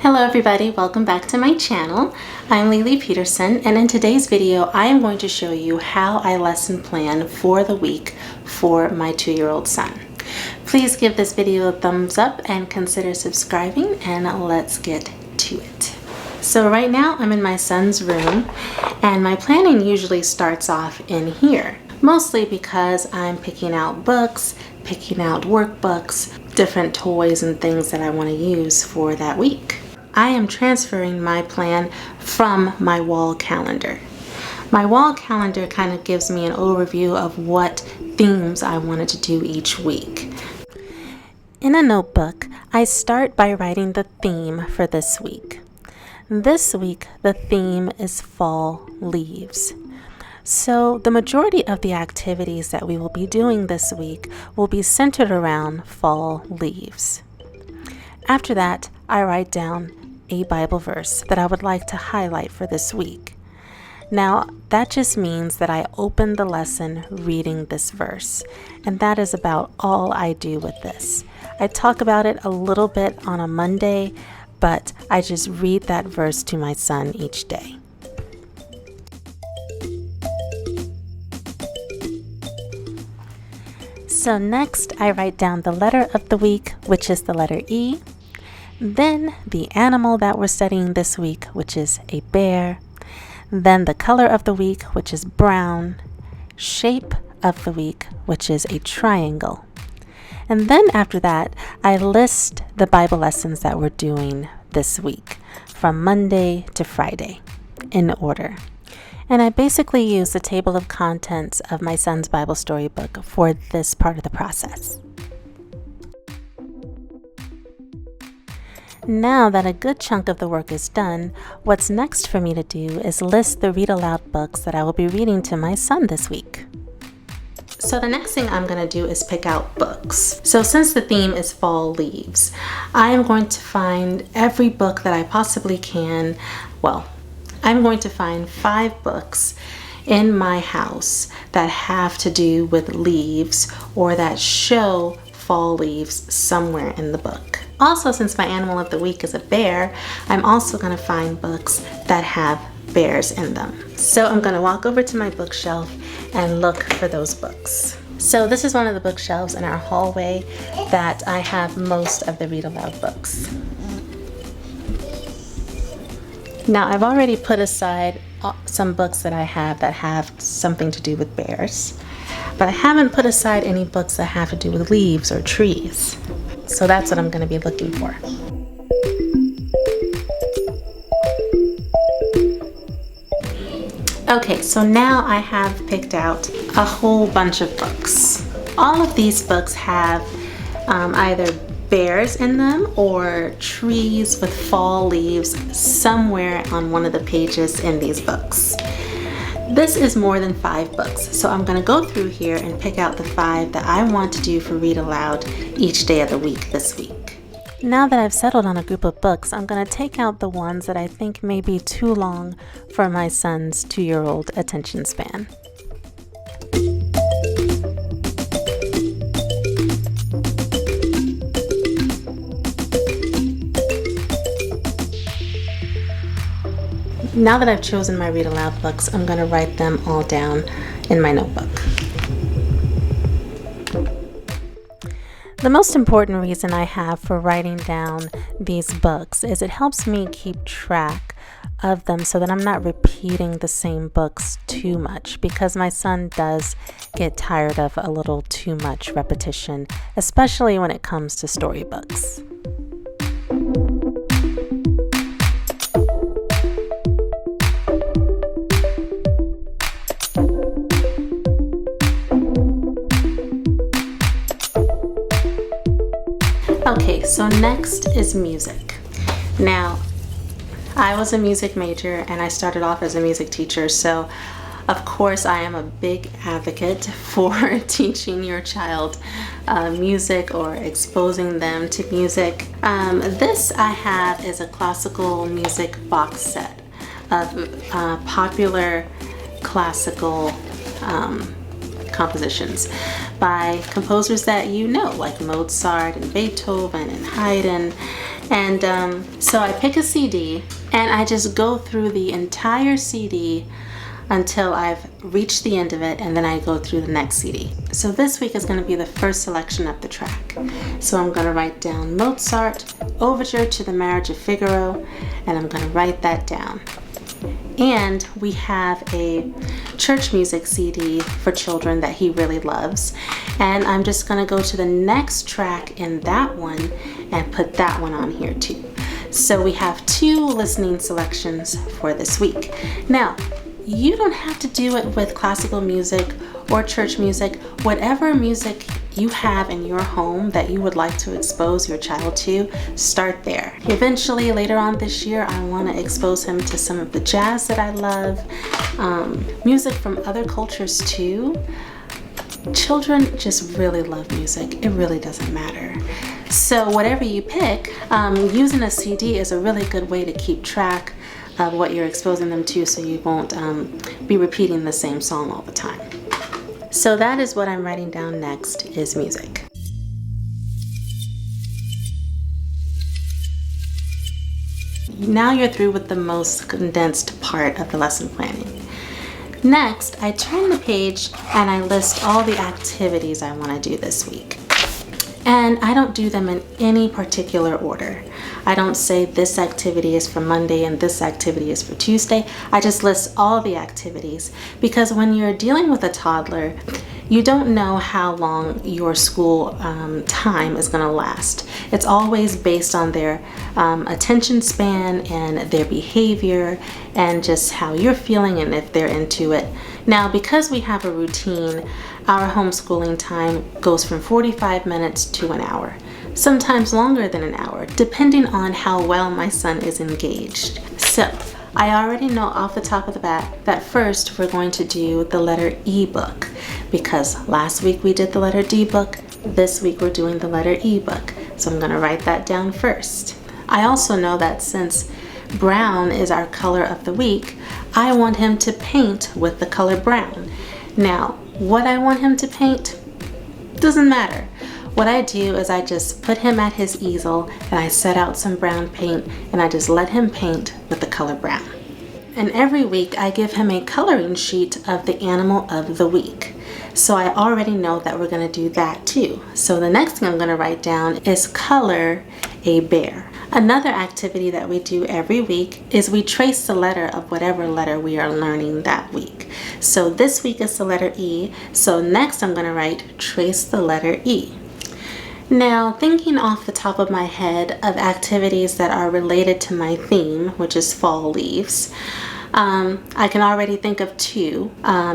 Hello everybody, welcome back to my channel. I'm Lily Peterson, and in today's video I am going to show you how I lesson plan for the week for my 2-year-old son. Please give this video a thumbs up and consider subscribing, and let's get to it. So right now I'm in my son's room, and my planning usually starts off in here, mostly because I'm picking out books, picking out workbooks, different toys and things that I want to use for that week. I am transferring my plan from my wall calendar. My wall calendar kind of gives me an overview of what themes I wanted to do each week. In a notebook, I start by writing the theme for this week. This week, the theme is fall leaves. So the majority of the activities that we will be doing this week will be centered around fall leaves. After that, I write down a Bible verse that I would like to highlight for this week. Now, that just means that I open the lesson reading this verse, and that is about all I do with this. I talk about it a little bit on a Monday, but I just read that verse to my son each day. So next, I write down the letter of the week, which is the letter E. Then the animal that we're studying this week, which is a bear. Then the color of the week, which is brown. Shape of the week, which is a triangle. And then after that, I list the Bible lessons that we're doing this week, from Monday to Friday, in order. And I basically use the table of contents of my son's Bible storybook for this part of the process. Now that a good chunk of the work is done, what's next for me to do is list the ReadAloud books that I will be reading to my son this week. So the next thing I'm going to do is pick out books. So since the theme is fall leaves, I am going to find every book that I possibly can. Well, I'm going to find 5 books in my house that have to do with leaves or that show fall leaves somewhere in the book. Also, since my animal of the week is a bear, I'm also going to find books that have bears in them. So I'm going to walk over to my bookshelf and look for those books. So this is one of the bookshelves in our hallway that I have most of the ReadAloud books. Now, I've already put aside some books that I have something to do with bears, but I haven't put aside any books that have to do with leaves or trees. So that's what I'm going to be looking for. Okay, so now I have picked out a whole bunch of books. All of these books have either bears in them or trees with fall leaves somewhere on one of the pages in these books. This is more than 5 books, so I'm going to go through here and pick out the 5 that I want to do for Read Aloud each day of the week this week. Now that I've settled on a group of books, I'm going to take out the ones that I think may be too long for my son's 2-year-old attention span. Now that I've chosen my Read Aloud books, I'm going to write them all down in my notebook. The most important reason I have for writing down these books is it helps me keep track of them so that I'm not repeating the same books too much, because my son does get tired of a little too much repetition, especially when it comes to storybooks. Okay, so next is music. Now, I was a music major and I started off as a music teacher, so of course I am a big advocate for teaching your child music or exposing them to music. This I have is a classical music box set of popular classical compositions by composers that you know, like Mozart and Beethoven and Haydn And so I pick a CD and I just go through the entire CD until I've reached the end of it, and then I go through the next CD. So this week is going to be the first selection of the track. So I'm going to write down Mozart, Overture to the Marriage of Figaro, and I'm going to write that down. And we have a church music CD for children that he really loves. And I'm just going to go to the next track in that one and put that one on here too. So we have 2 listening selections for this week. Now, you don't have to do it with classical music or church music. Whatever music you have in your home that you would like to expose your child to, start there. Eventually, later on this year, I want to expose him to some of the jazz that I love, music from other cultures too. Children just really love music. It really doesn't matter. So whatever you pick, using a CD is a really good way to keep track of what you're exposing them to, so you won't be repeating the same song all the time. So that is what I'm writing down next, is music. Now you're through with the most condensed part of the lesson planning. Next, I turn the page and I list all the activities I want to do this week. And I don't do them in any particular order. I don't say this activity is for Monday and this activity is for Tuesday. I just list all the activities, because when you're dealing with a toddler, you don't know how long your school time is going to last. It's always based on their attention span and their behavior and just how you're feeling and if they're into it. Now, because we have a routine, our homeschooling time goes from 45 minutes to an hour, sometimes longer than an hour, depending on how well my son is engaged. So I already know off the top of the bat that first we're going to do the letter E book, because last week we did the letter D book. This week we're doing the letter E book. So I'm going to write that down first. I also know that since brown is our color of the week, I want him to paint with the color brown. Now, what I want him to paint doesn't matter. What I do is I just put him at his easel and I set out some brown paint and I just let him paint with the color brown. And every week I give him a coloring sheet of the animal of the week. So I already know that we're going to do that too. So the next thing I'm going to write down is color a bear. Another activity that we do every week is we trace the letter of whatever letter we are learning that week. So this week is the letter E. So next I'm going to write trace the letter E. Now, thinking off the top of my head of activities that are related to my theme, which is fall leaves, I can already think of 2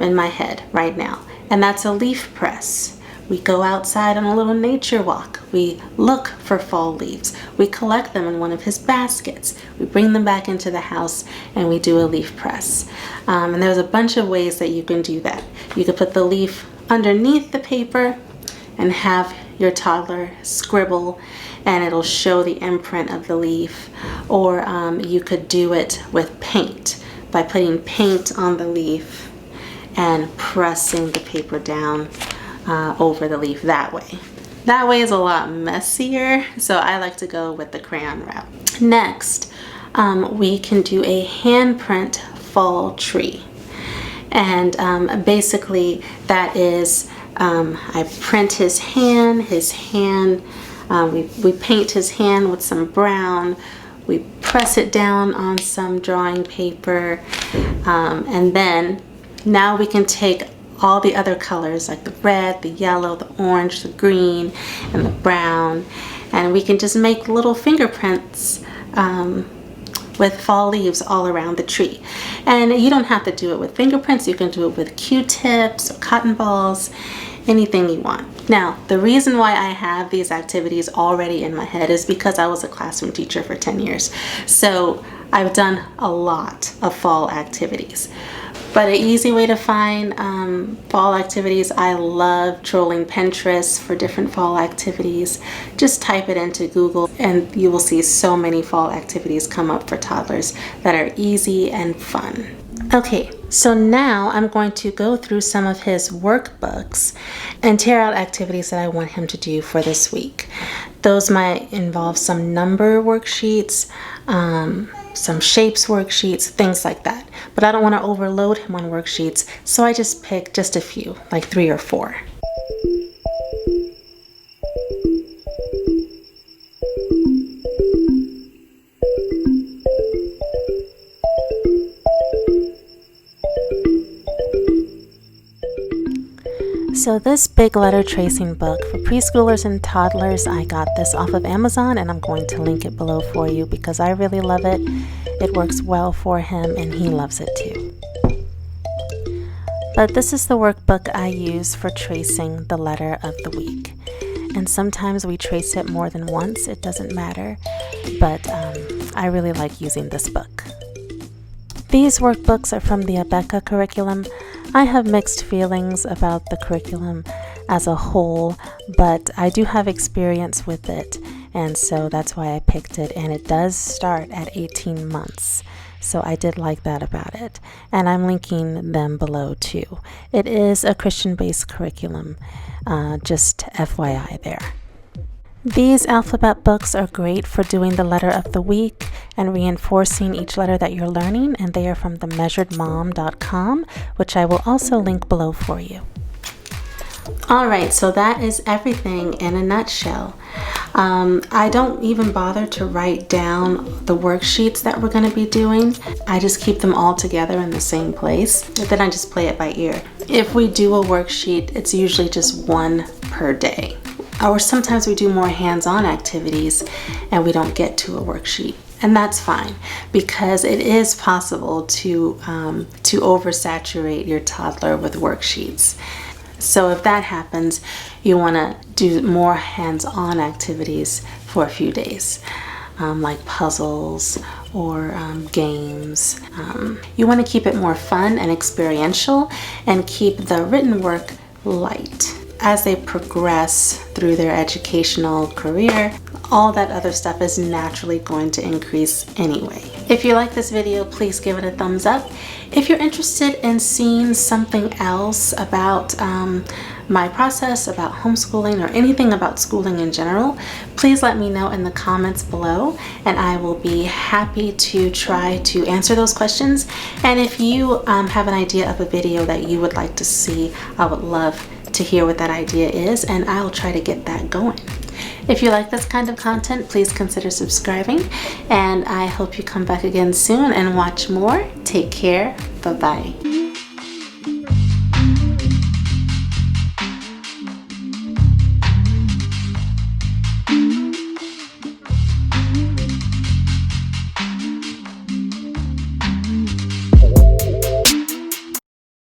in my head right now, and that's a leaf press. We go outside on a little nature walk. We look for fall leaves. We collect them in one of his baskets. We bring them back into the house and we do a leaf press. And there's a bunch of ways that you can do that. You could put the leaf underneath the paper and have your toddler scribble and it'll show the imprint of the leaf. Or you could do it with paint by putting paint on the leaf and pressing the paper down over the leaf that way. That way is a lot messier, so I like to go with the crayon route. Next, we can do a handprint fall tree. And basically that is, I print his hand, we paint his hand with some brown, we press it down on some drawing paper, and then now we can take all the other colors like the red, the yellow, the orange, the green, and the brown, and we can just make little fingerprints with fall leaves all around the tree. And you don't have to do it with fingerprints. You can do it with Q-tips or cotton balls, anything you want. Now, the reason why I have these activities already in my head is because I was a classroom teacher for 10 years. So I've done a lot of fall activities. But an easy way to find fall activities, I love trolling Pinterest for different fall activities. Just type it into Google and you will see so many fall activities come up for toddlers that are easy and fun. Okay, so now I'm going to go through some of his workbooks and tear out activities that I want him to do for this week. Those might involve some number worksheets, some shapes worksheets, things like that. But I don't want to overload him on worksheets, so I just pick just a few, like 3 or 4. So this big letter tracing book for preschoolers and toddlers, I got this off of Amazon, and I'm going to link it below for you because I really love it. It works well for him and he loves it too. But this is the workbook I use for tracing the letter of the week. And sometimes we trace it more than once, it doesn't matter, but I really like using this book. These workbooks are from the Abeka curriculum. I have mixed feelings about the curriculum as a whole, but I do have experience with it, and so that's why I picked it. And it does start at 18 months, so I did like that about it. And I'm linking them below too. It is a Christian-based curriculum, just FYI there. These alphabet books are great for doing the letter of the week and reinforcing each letter that you're learning, and they are from themeasuredmom.com, which I will also link below for you. Alright, so that is everything in a nutshell. I don't even bother to write down the worksheets that we're going to be doing. I just keep them all together in the same place, and then I just play it by ear. If we do a worksheet, it's usually just one per day. Or sometimes we do more hands-on activities and we don't get to a worksheet. And that's fine, because it is possible to oversaturate your toddler with worksheets. So if that happens, you want to do more hands-on activities for a few days, like puzzles or games. You want to keep it more fun and experiential and keep the written work light. As they progress through their educational career, all that other stuff is naturally going to increase anyway. If you like this video, please give it a thumbs up. If you're interested in seeing something else about my process, about homeschooling, or anything about schooling in general, please let me know in the comments below, and I will be happy to try to answer those questions. And if you have an idea of a video that you would like to see, I would love to hear what that idea is, and I'll try to get that going. If you like this kind of content, please consider subscribing, and I hope you come back again soon and watch more. Take care. Bye-bye.